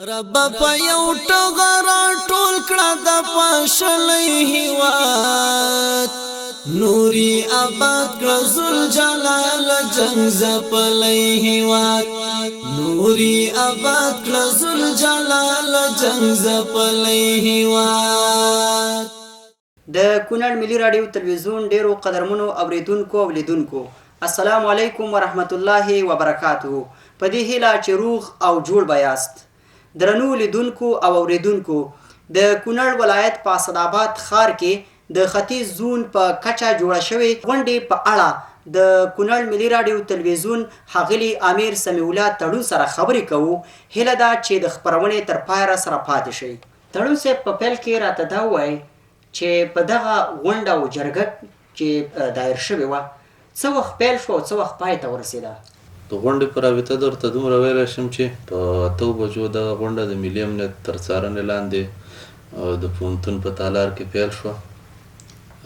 رب په یو ټغر ټول کړه د پښلې هیواد نوري آباد کړه زل جلال جنگ زپلې هیواد نوري آباد کړه زل جلال جنگ زپلې هیواد. د کونړ ملي رادیو تلویزیون ډیرو قدرمنو اوریدونکو او لیدونکو السلام علیکم ورحمت الله وبرکاته. په دې هیله چې روغ او جوړ بیاست. درنو لیدونکو او اوریدونکو د کونړ ولایت په اسداباد ښار کې د ختیځ زون په کچه جوړه شوې غونډې په اړه د کونړ ملي رادیو تلویزیون ښاغلي امیر سمیع الله تړون سره خبرې کوو. هیله ده چې د خپرونې تر پایه سره پاتې شئ. تړون صاحب په پیل کې راته دا ووایئ چې په دغه غونډه او جرګه چې دایر شوې وه څه وخت پیل شو او څه وخت پای ته ورسېده؟ د غونډې په رابطه درته دومره ویلی شم چې په 8 بجو دغه غونډه د ملي امنیت تر څارنې لاندې د پوهنتون په تالار کې پیل شوه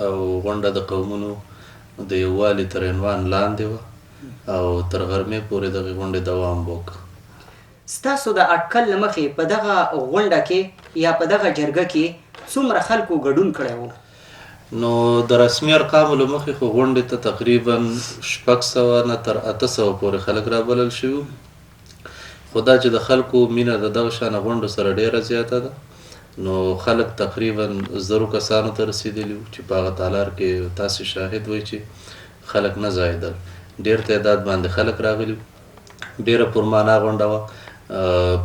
او غونډه د قومونو د یووالي تر عنوان لاندې وه او تر غرمې پورې دغې غونډې دوام وکړه. ستاسو د اټکل له مخې په دغه غونډه کې یا په دغه جرګه کې څومره خلکو ګډون کړی و؟ نو د رسمي ارقامو له مخې خو غونډې ته تقریبا 600 نه تر 800 پورې خلک رابلل شوي، خو دا چې د خلکو مینه د دغه شانه غونډو سره ډیره زیاته ده نو خلک تقریبا 1000 کسانو ته رسېدلي وو چې په هغه تالار کې تاسې شاهد وئ چې خلک نه ځایېدل، ډېر تعداد باندې خلک راغلي وو. ډیره پرمانا غونډه وه،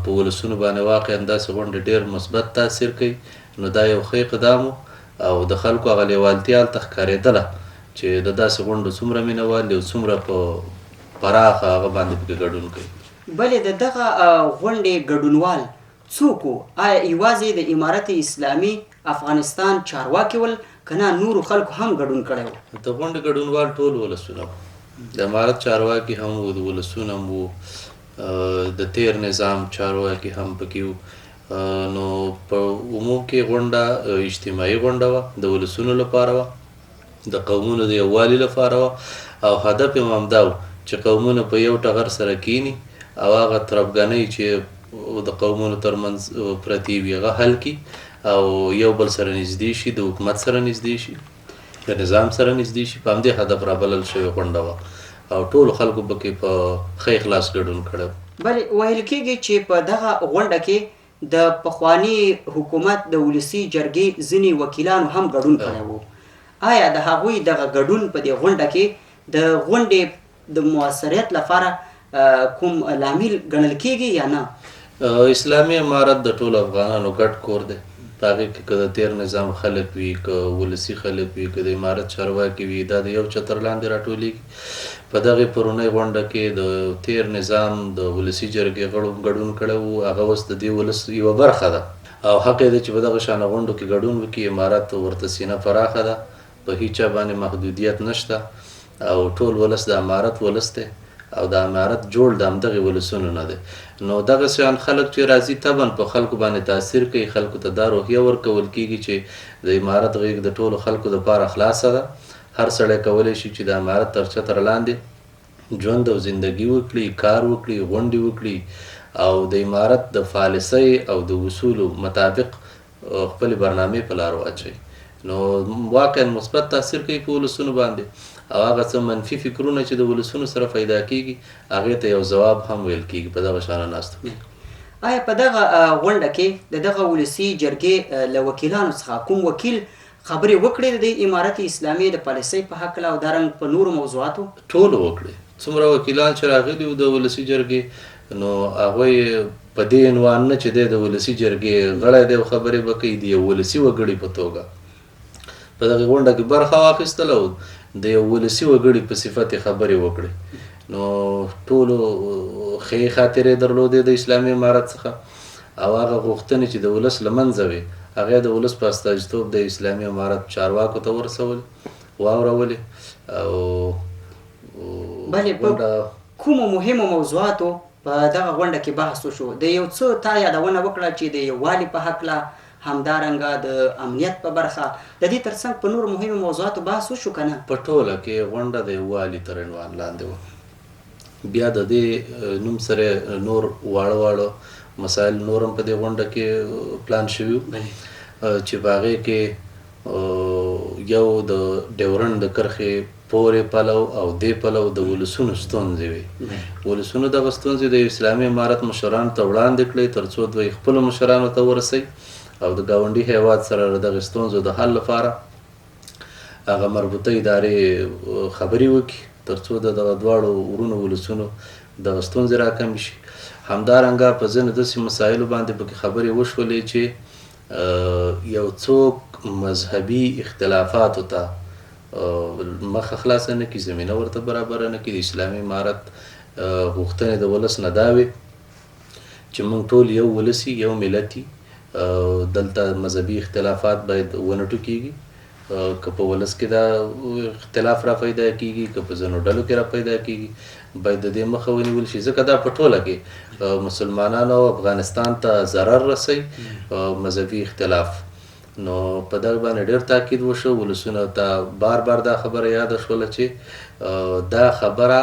په ولسونو باندې واقعا داسې غونډې ډېر مثبت تاثیر کوي نو دا یو ښه اقدام و او د خلکو هغه لیوالتیا هلته ښکارېدله چې د داسې غونډو څومره مینهوال دي او څومره په پراخه هغه باندې پکې ګډون کوي. بلې د دغه غونډې ګډونوال څوک وو؟ آیا یوازې د امارت اسلامي افغانستان چارواکي ول که نه نورو خلکو هم ګډون کړی و؟ د غونډې ګډونوال ټول ولسونه وو، د امارت چارواکي هم وو، د ولسونه هم وو، د تیر نظام چارواکي هم پکې وو. نو په عموم کې غونډه اجتماعي غونډه وه، د ولسونو لپاره وه، د قومونو د یووالي لپاره وه او هدف یې همدا و چې قومونه په یو ټغر سره کینی او هغه تربګنۍ چې د قومونو ترمنځ پرتې وي هغه حل کړي او یو بل سره نږدې شي، د حکومت سره نږدې شي، د نظام سره نږدې شي. په همدې هدف رابلل شوې غونډه وه او ټولو خلکو پکې په ښه اخلاص ګډون کړی و. بلې ویل کېږي چې په دغه غونډه کې د پخواني حکومت د ولسي جرګې ځینې وکیلانو هم ګډون کړی و. آیا د هغوی دغه ګډون په دې غونډه کې د غونډې د مؤثریت لپاره کوم لامل ګڼل کېږي یا نه؟ اسلامي امارت د ټولو افغانانو ګډ کور دی. په هغې کې که د تیر نظام خلک وي، که ولسي خلک وي، که د امارت چارواکي وي، دا د یو چتر لاندې راټولېږي. په دغې پرونۍ غونډه کې د تیر نظام د ولسي جرګې غړو ګډون کړی و، هغه اوس د دې ولس یوه برخه ده او حق یې دی چې په دغه شانه غونډو کې ګډون وکړي. امارت ورته سینه پراخه ده، په هیچ چا باندې محدودیت نشته او ټول ولس د امارت ولس دی او د امارت جوړ د همدغې ولسونو نه دی. نو دغه شیان خلک چې راځي طبعا په خلکو باندې تاثیر کوي، خلکو ته دا روحیه ورکول کېږي چې د امارت غېږ د ټولو خلکو دپاره خلاصه ده، هر سړی کولی شي چې د امارت تر چتر لاندې ژوند او زندگی وکړي، کار وکړي، غونډې وکړي او د امارت د پالیسۍ او د اصولو مطابق خپلې برنامې په لار واچوي. نو واقعا مثبت تاثیر کوي په ولسونو باندې او هغه څه منفي فکرونه چې د ولسونو سره پیدا کېږي هغې ته یو ځواب هم ویل کېږي په دغه شانه ناستو کې. آیا په دغه غونډه کې د دغه ولسي جرګې له وکیلانو څخه کوم وکیل خبرې وکړې د امارت اسلامي د پالیسۍ په هکله او دارنګ په نورو موضوعاتو؟ ټولو وکړې. څومره وکیلان چې راغلي وو د ولسي جرګې نو هغوی په دې عنوان نه چې دی د ولسي جرګې غړی دی او خبرې به کوي، د یو ولسي وګړي په توګه په دغې غونډه کې برخه واخیستله او د یو ولسي وګړي په صفت یې خبرې وکړې. نو ټولو ښې خاطرې درلودې د اسلامي امارت څخه او هغه غوښتنې چې د ولس له منځه وې هغې د ولس په استازیتوب د اسلامي امارت چارواکو ته ورسولې، واورولې او بلې په کومو مهمو موضوعاتو په دغه غونډه کې بحث وشو؟ د یو څه تا یادونه وکړه چې د یووالي په هکله، همدارنګه د امنیت په برخه، د دې ترڅنګ په نورو مهمو موضوعاتو بحث وشو که نه؟ په ټوله کې غونډه د یووالي تر عنوان لاندې وه. بیا د دې نوم سره نور واړه واړه مسایل نورم په دې غونډه کې پلان شوي چې په هغې کې یو د ډیورنډ د کرښې پورې پلو او دې پلو د ولسونو ستونزې وي ولسونو دغه ستونزې د اسلامي امارت مشرانو ته وړاندې کړئ تر څو دوی خپلو مشرانو ته ورسوي او د ګاونډي هیواد سره دغه ستونزو د حل لپاره هغه مربوطه ادارې خبرې وکړي تر څو د دغه دواړو ورونو ولسونو دغه ستونزې راکمې شي همدارنګه په ځینو داسې مسایلو باندې پکې خبرې وشولې چې یو څوک مذهبي اختلافاتو ته مخه خلاصه نه کړي زمینه ورته برابره نه کړي د اسلامي امارت غوښتنې د ولس نه دا وي چې موږ ټول یو ولس یو ملت دلته مذهبي اختلافات باید ونه ټوکېږي که په ولس کې دا اختلاف را پیدا کېږي که په ځینو ډلو کې را پیدا کېږي باید د دې مخه ونیول شي ځکه دا په ټوله کې مسلمانانو او افغانستان ته ضرر رسوي مذهبي اختلاف نو په دغه باندې ډېر تاکید وشو ولسونو ته بار بار دا خبره یاده شوله چې دا خبره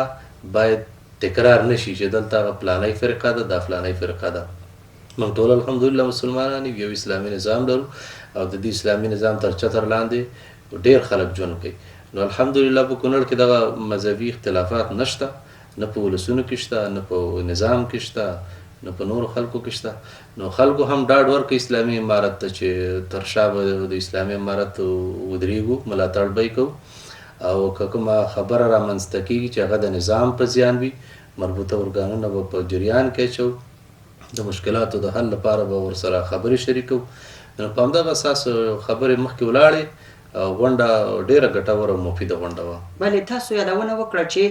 باید تکرار نشي چې دلته فلانی فرقه ده دا فلانی فرقه ده موږ ټول الحمدلله مسلمانان یو اسلامي نظام لرو او د دې اسلامي نظام تر چتر لاندې ډېر خلک ژوند کوي نو الحمدلله په کونړ کې دغه مذهبي اختلافات نشته نه په ولسونو کې شته نه په نظام کې شته نه په نورو خلکو کې شته نو خلکو هم ډاډ ورکړي اسلامي امارت ته چې تر شا به د اسلامي امارت ودرېږو ملاتړ به یې کوو او که کومه خبره رامنځته کېږي چې هغه د نظام په زیان وي مربوطه ارګانونه به په جریان کې اچوو د مشکلاتو د حل لپاره به ورسره خبرې شریکو نو په همدغه اساس خبرې مخکې ولاړې غونډه ډېره ګټوره او مفیده غونډه وه بلې تاسو یادونه وکړه چې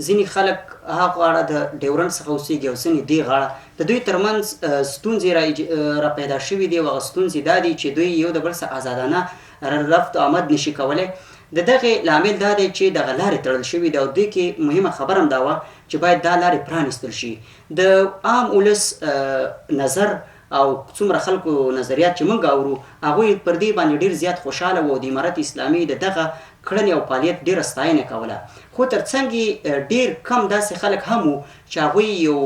ځینې خلک هغه غاړه د ډیورنډ څخه اوسېږي او ځینې دې غاړه د دوی ترمنځ ستونزې را پیدا شوي دي او هغه ستونزې دا دي چې دوی یو د بل څخه ازادانه رفت آمد نشي کولی د دغې لامل دا دی چې دغه لارې تړل شوي دي او دوی کې مهمه خبره هم دا وه چې باید دا لارې پرانیستل شي د عام ولس نظر او څومره خلکو نظریات چې موږ اورو هغوی پر دې باندې ډېر زیات خوشحاله وو د امارت اسلامي د دغه کړنې او فعالیت ډېره ستاینه کوله خو تر څنګ ډېر کم داسې خلک هم وو چې هغوی یو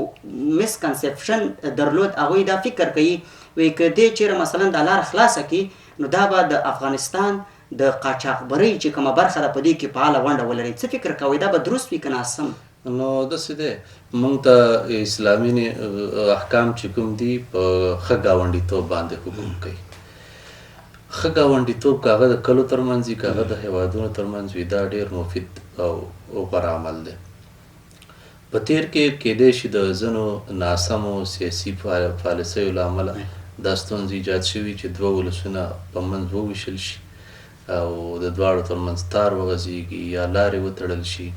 مسکنسپشن درلود هغوی دا فکر کوي وایي که دې چېرې مثلا دا لاره خلاصه کړي نو دا به د افغانستان د قاچاقبرۍ چې کومه برخه ده په دې کې فعاله ونډه ولري څه فکر کوئ دا به درست وي که ناسم نو داسې دی موږ ته اسلامي احکام چې کوم دي په ښه ګاونډیتوب باندې حکم کوي ښه ګاونډیتوب که هغه د کلو ترمنځ وي که هغه د هیوادونو ترمنځ وي دا ډېر مفید او غوره عمل دی په تیر کې کیدای شي د ځینو ناسمو سیاسي پالیسیو له امله دا ستونزې ایجاد شوي چې دوه ولسونه په منځ وویشل شي او د دواړو ترمنځ تار وغځېږي یا لارې وتړل شي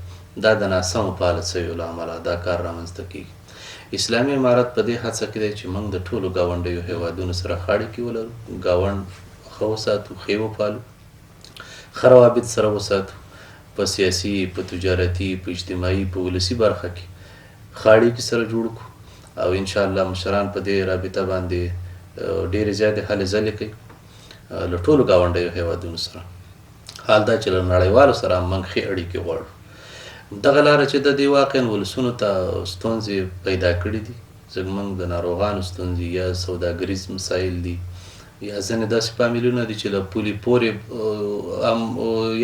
دا د ناسمو پالیسیو له امله دا کار رامنځته کېږي اسلامي امارت په دې هڅه کې دی چې موږ د ټولو ګاونډیو هیوادونو سره ښه اړیکې ولرو ګاونډ ښه وساتو ښې وپالو ښه روابط سره وساتو په سیاسي په تجارتي په اجتماعي په ولسي برخه کې ښه اړیکې سره جوړ کړو او انشاءالله مشران په دې رابطه باندې ډېرې زیاتې هلې ځلې کوي له ټولو ګاونډیو هیوادونو سره حال دا چې له نړیوالو سره موږ ښې اړیکې غواړو دغه لاره چې د دې واقعا ولسونو ته ستونزې پیدا کړي دي زموږ د ناروغانو ستونزې یا سوداګریز مسایل دي یا ځینې داسې فامیلونه دي چې له پولې پورې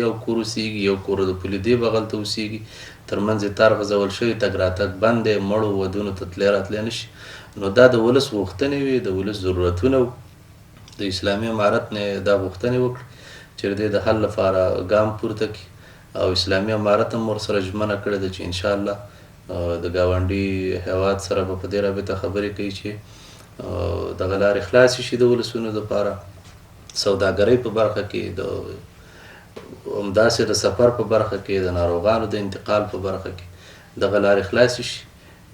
یو کور اوسېږي یو کور د پولې دې بغل ته اوسېږي ترمنځ یې تار غځول شوي تګ راتګ بند دی مړو ودونو ته تللی راتلی نه شي نو دا د ولس غوښتنې وي د ولس ضرورتونه وو د اسلامي امارت نه دا غوښتنې وکړي چې د دې د حل لپاره ګام پورته کړي او اسلامي امارت هم ورسره ژمنه کړې ده چې انشاءالله د ګاونډي هیواد سره به په دې رابطه خبرې کوي چې دغه لارې خلاصې شي د ولسونو دپاره سوداګرۍ په برخه کې همداسې د سفر په برخه کې د ناروغانو د انتقال په برخه کې دغه لارې خلاصې شي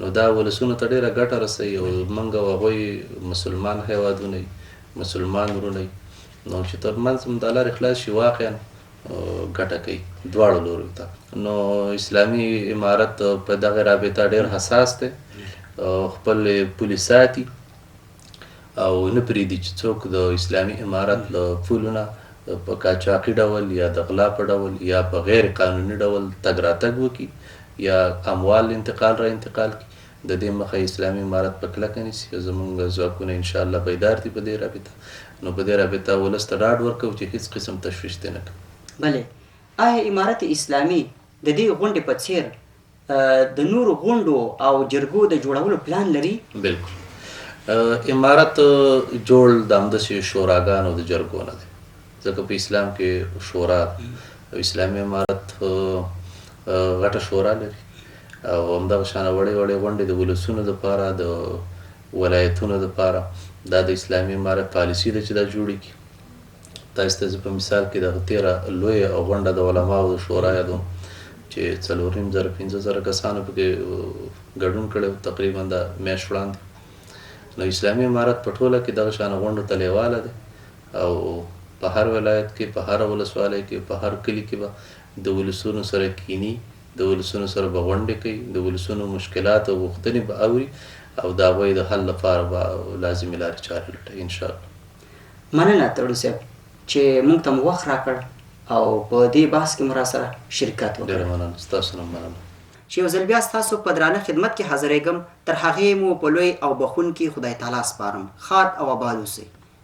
نو دا ولسونو ته ډېره ګټه رسوي او موږ او هغوی مسلمان هیوادونه مسلمان ورونه نو چې ترمنځ هم دا لارې خلاص شي واقعا ګټه کوي دواړو لورو ته نو اسلامي امارت په دغه رابطه ډېر حساس دی خپل پولې ساتي او نه پرېږدي چې څوک د اسلامي امارت له پولونه په قاچاقي ډول یا د غلا په ډول یا په غیر قانوني ډول تګ راتګ وکړي یا اموال انتقال را انتقال کړي د دې مخه اسلامي امارت په کلکه نیسي. زمونږ ځواکونه انشاءالله بیدار دي په دې رابطه. نو په دې رابطه ولس ته ډاډ ورکوو چې هیڅ قسم تشویش دې نه کوي. بلې آیا امارت اسلامي د دې غونډې په څیر د نورو غونډو او جرګو د جوړولو پلان لري؟ بالکل امارت جوړ د همداسې شوراګانو د جرګو نه دی، ځکه په اسلام کې شورا او اسلامي امارت غټه شورا لري او همدغه شانه وړې وړې غونډې د ولسونو دپاره د ولایتونو دپاره دا د اسلامي امارت پالیسي ده چې دا جوړې کړي. تاسو ته زه په مثال کې دغه تېره لویه غونډه د علماو د شورا یادوم چې 4,500 کسانو پکې ګډون کړی تقریبا د میاشت وړاندې. نو اسلامي امارت په ټوله کې دغه شانه غونډو ته لیواله دی او په هر ولایت کې، په هر ولسوالۍ کې، په هر کلي کې به د ولسونو سره کینی، د ولسونو سره به غونډې کوي، د ولسونو مشکلات او غوښتنې به اوري او د هغوی د حل لپاره به لازمې لارې چارې لټوي انشاءالله. مننه تړو صاحب چې موږ ته مو وخت راکړ او په دې بحث کې مو راسره شرکت وکړ. ډېره مننه، ستاسو نه مننه چې یو ځل بیا ستاسو په درانه خدمت کې حاضرېږم. تر هغې مو په لوی او بخونکي خدای تعالی سپارم. ښاد او آباد اوسئ.